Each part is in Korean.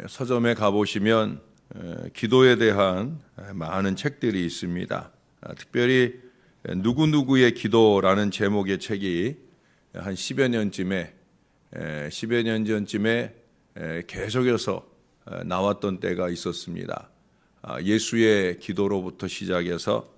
서점에 가보시면 기도에 대한 많은 책들이 있습니다. 특별히 누구누구의 기도라는 제목의 책이 한 10여 년 전쯤에 계속해서 나왔던 때가 있었습니다. 예수의 기도로부터 시작해서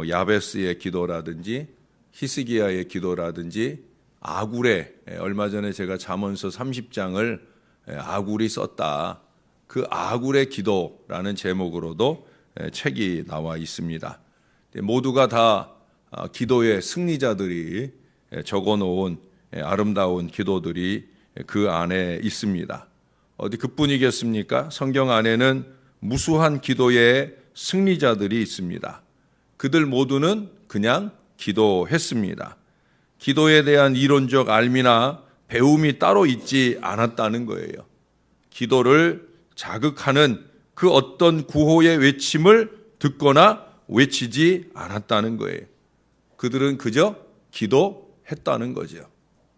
야베스의 기도라든지 히스기야의 기도라든지 아굴의, 얼마 전에 제가 잠언서 30장을 아굴이 썼다. 그 아굴의 기도라는 제목으로도 책이 나와 있습니다. 모두가 다 기도의 승리자들이 적어놓은 아름다운 기도들이 그 안에 있습니다. 어디 그뿐이겠습니까? 성경 안에는 무수한 기도의 승리자들이 있습니다. 그들 모두는 그냥 기도했습니다. 기도에 대한 이론적 알미나 배움이 따로 있지 않았다는 거예요. 기도를 자극하는 그 어떤 구호의 외침을 듣거나 외치지 않았다는 거예요. 그들은 그저 기도했다는 거죠.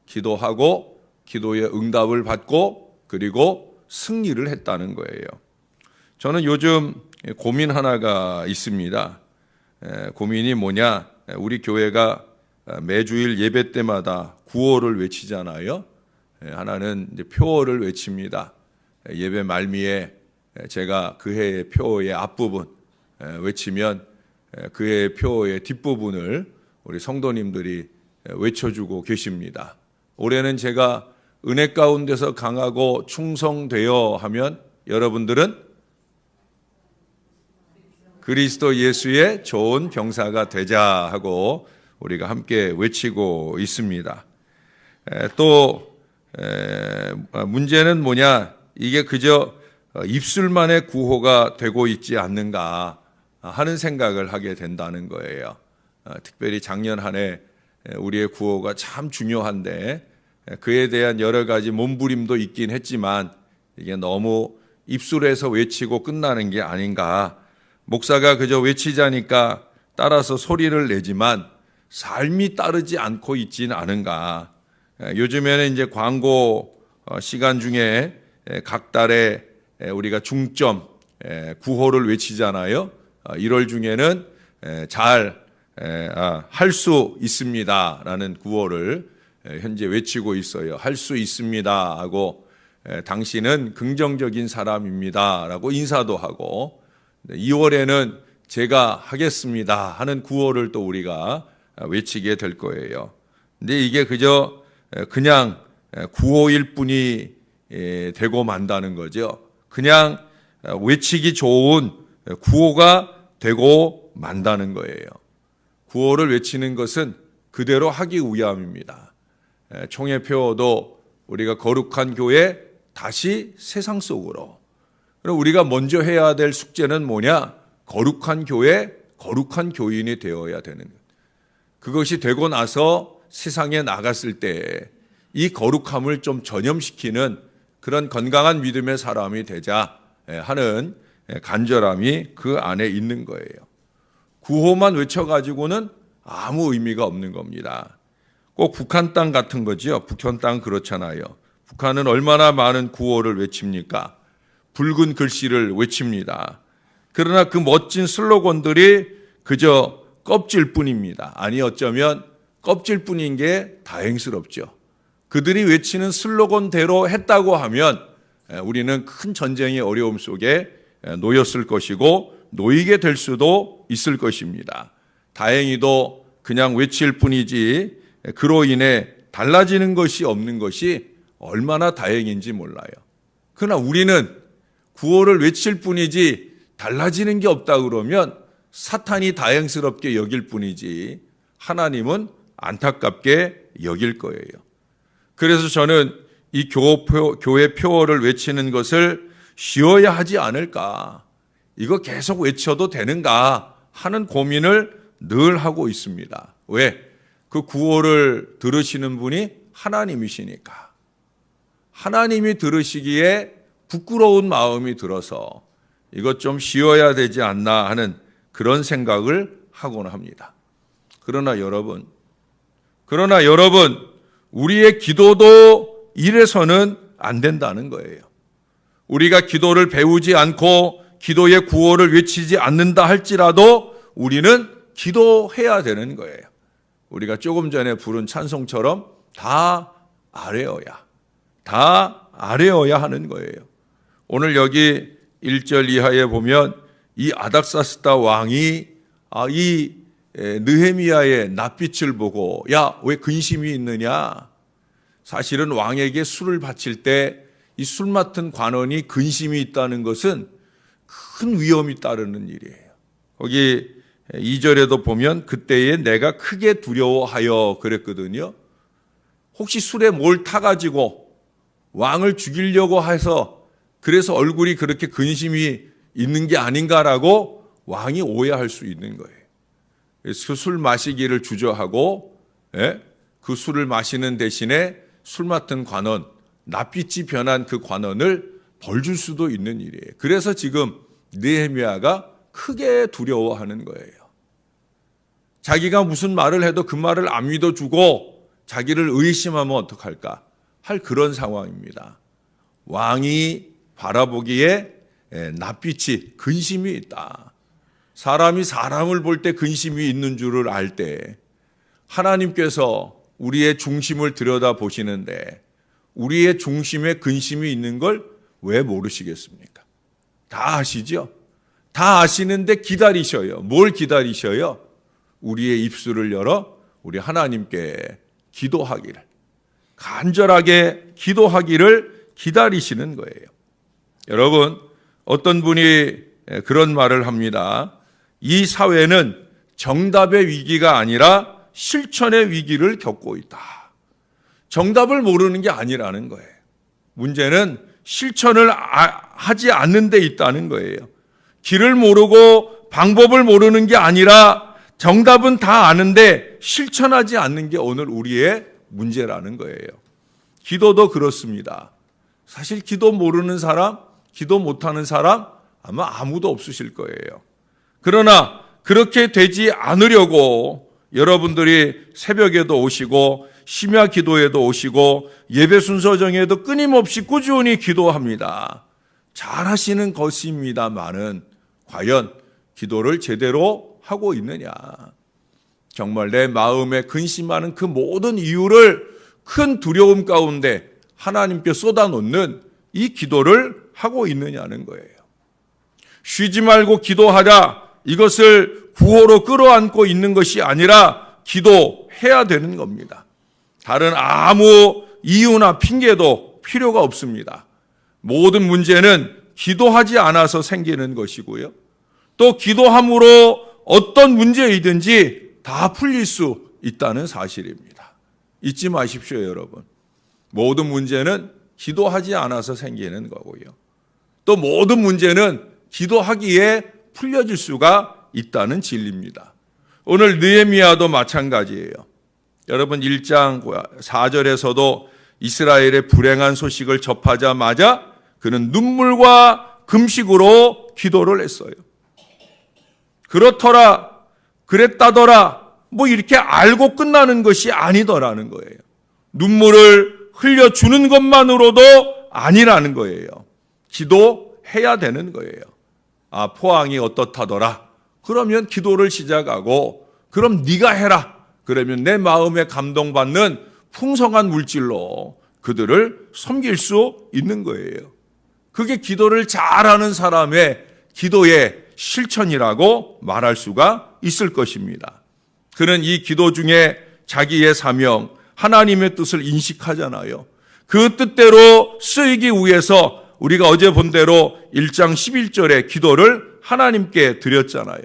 기도하고 기도의 응답을 받고 그리고 승리를 했다는 거예요. 저는 요즘 고민 하나가 있습니다. 고민이 뭐냐? 우리 교회가 매주일 예배 때마다 구호를 외치잖아요. 하나는 이제 표어를 외칩니다. 예배 말미에 제가 그 해의 표어의 앞부분 외치면 그 해의 표어의 뒷부분을 우리 성도님들이 외쳐주고 계십니다. 올해는 제가 은혜 가운데서 강하고 충성되어 하면 여러분들은 그리스도 예수의 좋은 병사가 되자 하고 우리가 함께 외치고 있습니다. 또 문제는 뭐냐? 이게 그저 입술만의 구호가 되고 있지 않는가 하는 생각을 하게 된다는 거예요. 특별히 작년 한 해 우리의 구호가 참 중요한데 그에 대한 여러 가지 몸부림도 있긴 했지만 이게 너무 입술에서 외치고 끝나는 게 아닌가. 목사가 그저 외치자니까 따라서 소리를 내지만 삶이 따르지 않고 있지는 않은가. 요즘에는 이제 광고 시간 중에 각 달에 우리가 중점 구호를 외치잖아요. 1월 중에는 잘 할 수 있습니다라는 구호를 현재 외치고 있어요. 할 수 있습니다 하고 당신은 긍정적인 사람입니다라고 인사도 하고 2월에는 제가 하겠습니다 하는 구호를 또 우리가 외치게 될 거예요. 근데 이게 그냥 구호일 뿐이 되고 만다는 거죠. 그냥 외치기 좋은 구호가 되고 만다는 거예요. 구호를 외치는 것은 그대로 하기 위함입니다. 총회 표어도 우리가 거룩한 교회 다시 세상 속으로. 그럼 우리가 먼저 해야 될 숙제는 뭐냐? 거룩한 교회, 거룩한 교인이 되어야 되는 것. 그것이 되고 나서 세상에 나갔을 때 이 거룩함을 좀 전염시키는 그런 건강한 믿음의 사람이 되자 하는 간절함이 그 안에 있는 거예요. 구호만 외쳐가지고는 아무 의미가 없는 겁니다. 꼭 북한 땅 같은 거죠. 북한 땅 그렇잖아요. 북한은 얼마나 많은 구호를 외칩니까? 붉은 글씨를 외칩니다. 그러나 그 멋진 슬로건들이 그저 껍질 뿐입니다. 아니 어쩌면 껍질 뿐인 게 다행스럽죠. 그들이 외치는 슬로건대로 했다고 하면 우리는 큰 전쟁의 어려움 속에 놓였을 것이고 놓이게 될 수도 있을 것입니다. 다행히도 그냥 외칠 뿐이지 그로 인해 달라지는 것이 없는 것이 얼마나 다행인지 몰라요. 그러나 우리는 구호를 외칠 뿐이지 달라지는 게 없다 그러면 사탄이 다행스럽게 여길 뿐이지 하나님은 안타깝게 여길 거예요. 그래서 저는 이 교회 표어를 외치는 것을 쉬어야 하지 않을까, 이거 계속 외쳐도 되는가 하는 고민을 늘 하고 있습니다. 왜? 그 구호를 들으시는 분이 하나님이시니까. 하나님이 들으시기에 부끄러운 마음이 들어서 이것 좀 쉬어야 되지 않나 하는 그런 생각을 하곤 합니다. 그러나 여러분, 우리의 기도도 이래서는 안 된다는 거예요. 우리가 기도를 배우지 않고 기도의 구호를 외치지 않는다 할지라도 우리는 기도해야 되는 거예요. 우리가 조금 전에 부른 찬송처럼 다 아뢰어야 하는 거예요. 오늘 여기 1절 이하에 보면 이 아닥사스다 왕이 이 느헤미야의 낯빛을 보고 야, 왜 근심이 있느냐? 사실은 왕에게 술을 바칠 때 이 술 맡은 관원이 근심이 있다는 것은 큰 위험이 따르는 일이에요. 거기 2절에도 보면 그때에 내가 크게 두려워하여 그랬거든요. 혹시 술에 뭘 타가지고 왕을 죽이려고 해서 그래서 얼굴이 그렇게 근심이 있는 게 아닌가라고 왕이 오해할 수 있는 거예요. 그래서 술 마시기를 주저하고 그 술을 마시는 대신에 술 맡은 관원, 낯빛이 변한 그 관원을 벌 줄 수도 있는 일이에요. 그래서 지금 느헤미야가 크게 두려워하는 거예요. 자기가 무슨 말을 해도 그 말을 안 믿어주고 자기를 의심하면 어떡할까 할 그런 상황입니다. 왕이 바라보기에 낯빛이 근심이 있다. 사람이 사람을 볼 때 근심이 있는 줄을 알 때 하나님께서 우리의 중심을 들여다보시는데 우리의 중심에 근심이 있는 걸 왜 모르시겠습니까? 다 아시죠? 다 아시는데 기다리셔요. 뭘 기다리셔요? 우리의 입술을 열어 우리 하나님께 기도하기를, 간절하게 기도하기를 기다리시는 거예요. 여러분, 어떤 분이 그런 말을 합니다. 이 사회는 정답의 위기가 아니라 실천의 위기를 겪고 있다. 정답을 모르는 게 아니라는 거예요. 문제는 실천을 하지 않는 데 있다는 거예요. 길을 모르고 방법을 모르는 게 아니라 정답은 다 아는데 실천하지 않는 게 오늘 우리의 문제라는 거예요. 기도도 그렇습니다. 사실 기도 모르는 사람, 기도 못하는 사람 아마 아무도 없으실 거예요. 그러나 그렇게 되지 않으려고 여러분들이 새벽에도 오시고 심야 기도에도 오시고 예배 순서 정에도 끊임없이 꾸준히 기도합니다. 잘하시는 것입니다만은 과연 기도를 제대로 하고 있느냐? 정말 내 마음에 근심하는 그 모든 이유를 큰 두려움 가운데 하나님께 쏟아놓는 이 기도를 하고 있느냐는 거예요. 쉬지 말고 기도하자, 이것을 구호로 끌어안고 있는 것이 아니라 기도해야 되는 겁니다. 다른 아무 이유나 핑계도 필요가 없습니다. 모든 문제는 기도하지 않아서 생기는 것이고요. 또 기도함으로 어떤 문제이든지 다 풀릴 수 있다는 사실입니다. 잊지 마십시오, 여러분. 모든 문제는 기도하지 않아서 생기는 거고요. 또 모든 문제는 기도하기에 풀려질 수가 있다는 진리입니다. 오늘 느헤미야도 마찬가지예요. 여러분 1장 4절에서도 이스라엘의 불행한 소식을 접하자마자 그는 눈물과 금식으로 기도를 했어요. 그렇더라, 그랬다더라, 뭐 이렇게 알고 끝나는 것이 아니더라는 거예요. 눈물을 흘려주는 것만으로도 아니라는 거예요. 기도해야 되는 거예요. 포항이 어떻다더라. 그러면 기도를 시작하고 그럼 네가 해라. 그러면 내 마음에 감동받는 풍성한 물질로 그들을 섬길 수 있는 거예요. 그게 기도를 잘하는 사람의 기도의 실천이라고 말할 수가 있을 것입니다. 그는 이 기도 중에 자기의 사명, 하나님의 뜻을 인식하잖아요. 그 뜻대로 쓰이기 위해서 우리가 어제 본 대로 1장 11절에 기도를 하나님께 드렸잖아요.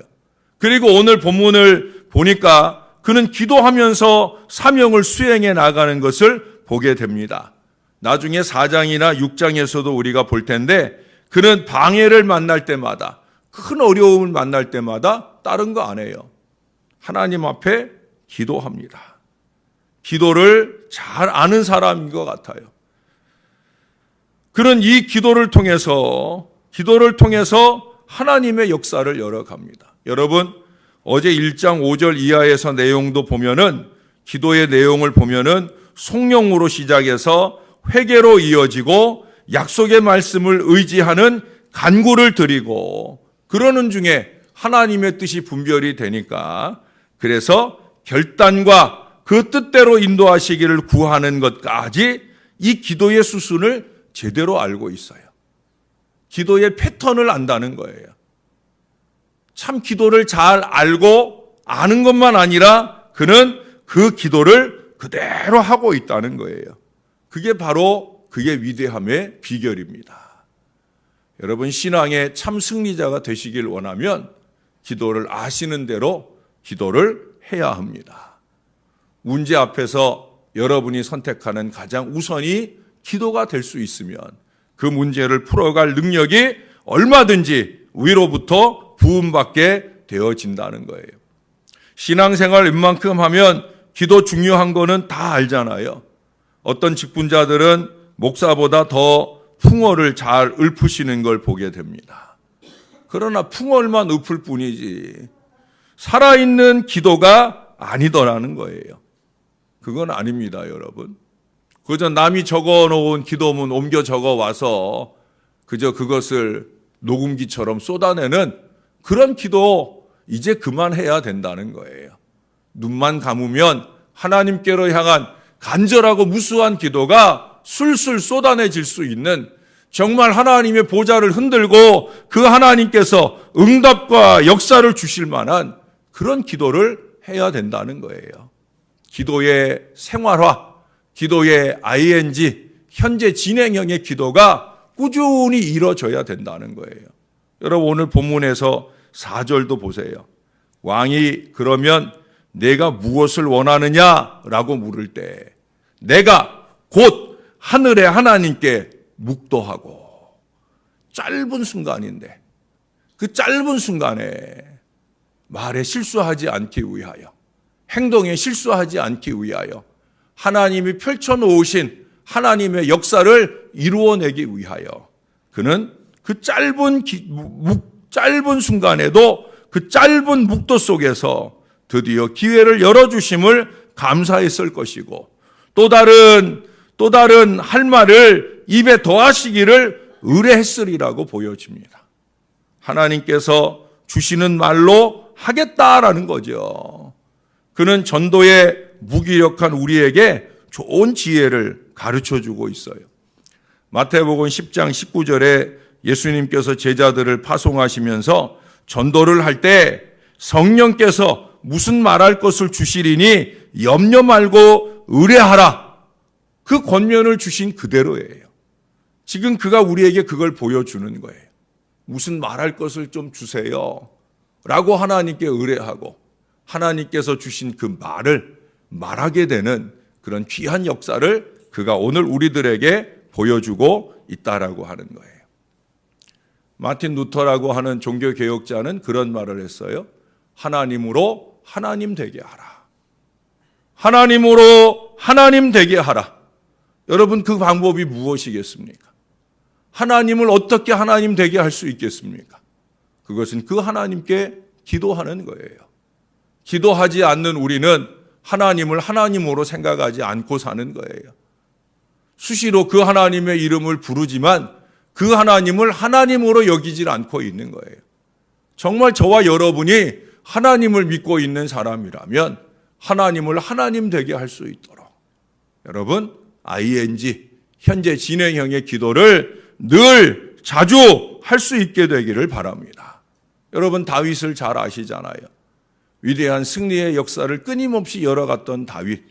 그리고 오늘 본문을 보니까 그는 기도하면서 사명을 수행해 나가는 것을 보게 됩니다. 나중에 4장이나 6장에서도 우리가 볼 텐데 그는 방해를 만날 때마다, 큰 어려움을 만날 때마다 다른 거 안 해요. 하나님 앞에 기도합니다. 기도를 잘 아는 사람인 것 같아요. 그는 이 기도를 통해서 하나님의 역사를 열어갑니다. 여러분, 어제 1장 5절 이하에서 내용도 보면은, 기도의 내용을 보면은 송영으로 시작해서 회개로 이어지고 약속의 말씀을 의지하는 간구를 드리고 그러는 중에 하나님의 뜻이 분별이 되니까 그래서 결단과 그 뜻대로 인도하시기를 구하는 것까지 이 기도의 수순을 제대로 알고 있어요. 기도의 패턴을 안다는 거예요. 참 기도를 잘 알고 아는 것만 아니라 그는 그 기도를 그대로 하고 있다는 거예요. 그게 바로 그의 위대함의 비결입니다. 여러분, 신앙의 참 승리자가 되시길 원하면 기도를 아시는 대로 기도를 해야 합니다. 문제 앞에서 여러분이 선택하는 가장 우선이 기도가 될 수 있으면 그 문제를 풀어갈 능력이 얼마든지 위로부터 부음받게 되어진다는 거예요. 신앙생활 웬만큼 하면 기도 중요한 거는 다 알잖아요. 어떤 직분자들은 목사보다 더 풍어를 잘 읊으시는 걸 보게 됩니다. 그러나 풍어만 읊을 뿐이지 살아있는 기도가 아니더라는 거예요. 그건 아닙니다, 여러분. 그저 남이 적어놓은 기도문 옮겨 적어와서 그저 그것을 녹음기처럼 쏟아내는 그런 기도 이제 그만해야 된다는 거예요. 눈만 감으면 하나님께로 향한 간절하고 무수한 기도가 술술 쏟아내질 수 있는 정말 하나님의 보좌를 흔들고 그 하나님께서 응답과 역사를 주실 만한 그런 기도를 해야 된다는 거예요. 기도의 생활화, 기도의 ing, 현재 진행형의 기도가 꾸준히 이루어져야 된다는 거예요. 여러분, 오늘 본문에서 4절도 보세요. 왕이 그러면 내가 무엇을 원하느냐라고 물을 때 내가 곧 하늘의 하나님께 묵도하고, 짧은 순간인데 그 짧은 순간에 말에 실수하지 않기 위하여, 행동에 실수하지 않기 위하여 하나님이 펼쳐놓으신 하나님의 역사를 이루어내기 위하여 그는 그 짧은 순간에도 그 짧은 묵도 속에서 드디어 기회를 열어주심을 감사했을 것이고 또 다른 할 말을 입에 더하시기를 의뢰했으리라고 보여집니다. 하나님께서 주시는 말로 하겠다라는 거죠. 그는 전도에 무기력한 우리에게 좋은 지혜를 가르쳐주고 있어요. 마태복음 10장 19절에 예수님께서 제자들을 파송하시면서 전도를 할 때 성령께서 무슨 말할 것을 주시리니 염려 말고 의뢰하라. 그 권면을 주신 그대로예요. 지금 그가 우리에게 그걸 보여주는 거예요. 무슨 말할 것을 좀 주세요 라고 하나님께 의뢰하고 하나님께서 주신 그 말을 말하게 되는 그런 귀한 역사를 그가 오늘 우리들에게 보여주고 있다라고 하는 거예요. 마틴 루터라고 하는 종교개혁자는 그런 말을 했어요. 하나님으로 하나님 되게 하라. 하나님으로 하나님 되게 하라. 여러분, 그 방법이 무엇이겠습니까? 하나님을 어떻게 하나님 되게 할 수 있겠습니까? 그것은 그 하나님께 기도하는 거예요. 기도하지 않는 우리는 하나님을 하나님으로 생각하지 않고 사는 거예요. 수시로 그 하나님의 이름을 부르지만 그 하나님을 하나님으로 여기질 않고 있는 거예요. 정말 저와 여러분이 하나님을 믿고 있는 사람이라면 하나님을 하나님 되게 할 수 있도록 여러분, ing, 현재 진행형의 기도를 늘 자주 할 수 있게 되기를 바랍니다. 여러분, 다윗을 잘 아시잖아요. 위대한 승리의 역사를 끊임없이 열어갔던 다윗.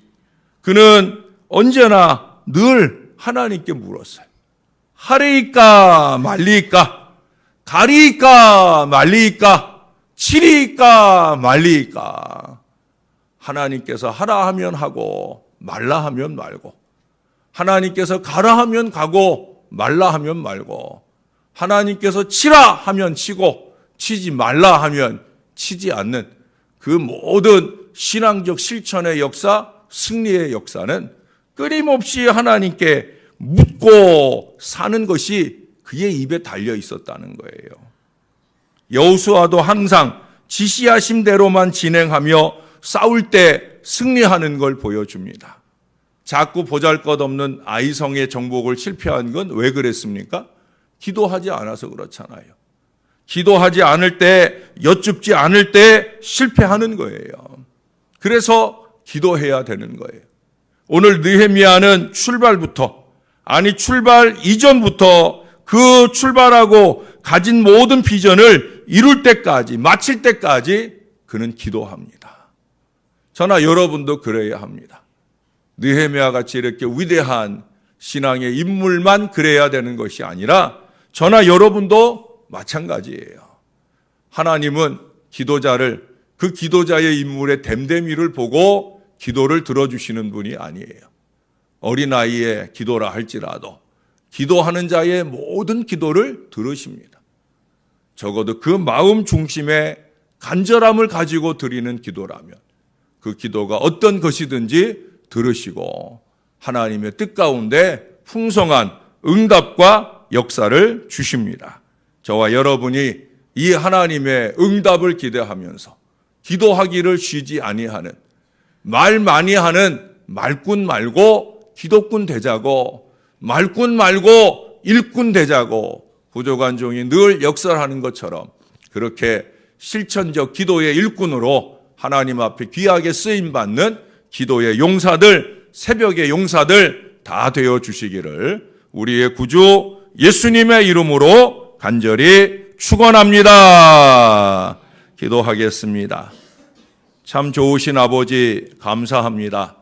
그는 언제나 늘 하나님께 물었어요. 하리이까 말리이까, 가리이까 말리이까, 치리이까 말리이까. 하나님께서 하라 하면 하고 말라 하면 말고, 하나님께서 가라 하면 가고 말라 하면 말고, 하나님께서 치라 하면 치고 치지 말라 하면 치지 않는 그 모든 신앙적 실천의 역사, 승리의 역사는 끊임없이 하나님께 묻고 사는 것이 그의 입에 달려 있었다는 거예요. 여호수아도 항상 지시하신 대로만 진행하며 싸울 때 승리하는 걸 보여줍니다. 자꾸 보잘것없는 아이성의 정복을 실패한 건 왜 그랬습니까? 기도하지 않아서 그렇잖아요. 기도하지 않을 때, 여쭙지 않을 때 실패하는 거예요. 그래서 기도해야 되는 거예요. 오늘 느헤미야는 출발 이전부터 그 출발하고 가진 모든 비전을 이룰 때까지, 마칠 때까지 그는 기도합니다. 저나 여러분도 그래야 합니다. 느헤미야 같이 이렇게 위대한 신앙의 인물만 그래야 되는 것이 아니라 저나 여러분도 마찬가지예요. 하나님은 기도자를, 그 기도자의 인물의 됨됨이를 보고 기도를 들어주시는 분이 아니에요. 어린아이의 기도라 할지라도 기도하는 자의 모든 기도를 들으십니다. 적어도 그 마음 중심에 간절함을 가지고 드리는 기도라면 그 기도가 어떤 것이든지 들으시고 하나님의 뜻 가운데 풍성한 응답과 역사를 주십니다. 저와 여러분이 이 하나님의 응답을 기대하면서 기도하기를 쉬지 아니하는, 말 많이 하는 말꾼 말고 기도꾼 되자고, 말꾼 말고 일꾼 되자고 부족한 종이 늘 역설하는 것처럼 그렇게 실천적 기도의 일꾼으로 하나님 앞에 귀하게 쓰임받는 기도의 용사들, 새벽의 용사들 다 되어 주시기를 우리의 구주 예수님의 이름으로 간절히 축원합니다. 기도하겠습니다. 참 좋으신 아버지 감사합니다.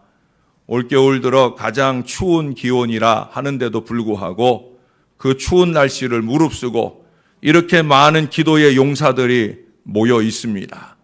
올겨울 들어 가장 추운 기온이라 하는데도 불구하고 그 추운 날씨를 무릅쓰고 이렇게 많은 기도의 용사들이 모여 있습니다.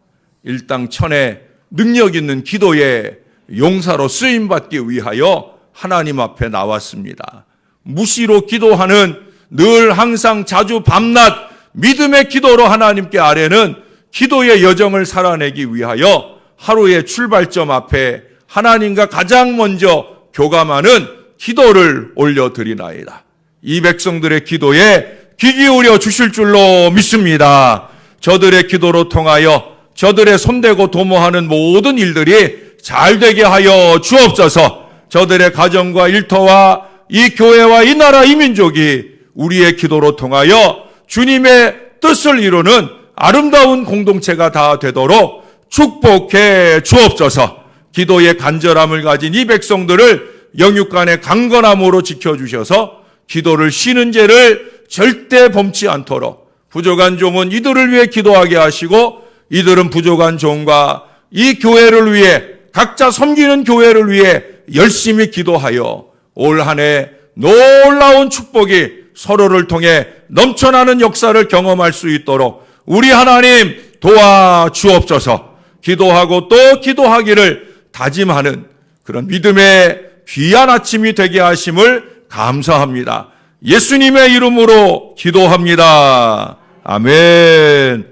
일당천의 능력 있는 기도의 용사로 쓰임받기 위하여 하나님 앞에 나왔습니다. 무시로 기도하는, 늘 항상 자주 밤낮 믿음의 기도로 하나님께 아뢰는 기도의 여정을 살아내기 위하여 하루의 출발점 앞에 하나님과 가장 먼저 교감하는 기도를 올려드리나이다. 이 백성들의 기도에 귀 기울여 주실 줄로 믿습니다. 저들의 기도로 통하여 저들의 손대고 도모하는 모든 일들이 잘 되게 하여 주옵소서. 저들의 가정과 일터와 이 교회와 이 나라 이 민족이 우리의 기도로 통하여 주님의 뜻을 이루는 아름다운 공동체가 다 되도록 축복해 주옵소서. 기도의 간절함을 가진 이 백성들을 영육간의 강건함으로 지켜주셔서 기도를 쉬는 죄를 절대 범치 않도록 부족한 종은 이들을 위해 기도하게 하시고 이들은 부족한 종과 이 교회를 위해, 각자 섬기는 교회를 위해 열심히 기도하여 올 한 해 놀라운 축복이 서로를 통해 넘쳐나는 역사를 경험할 수 있도록 우리 하나님 도와주옵소서. 기도하고 또 기도하기를 다짐하는 그런 믿음의 귀한 아침이 되게 하심을 감사합니다. 예수님의 이름으로 기도합니다. 아멘.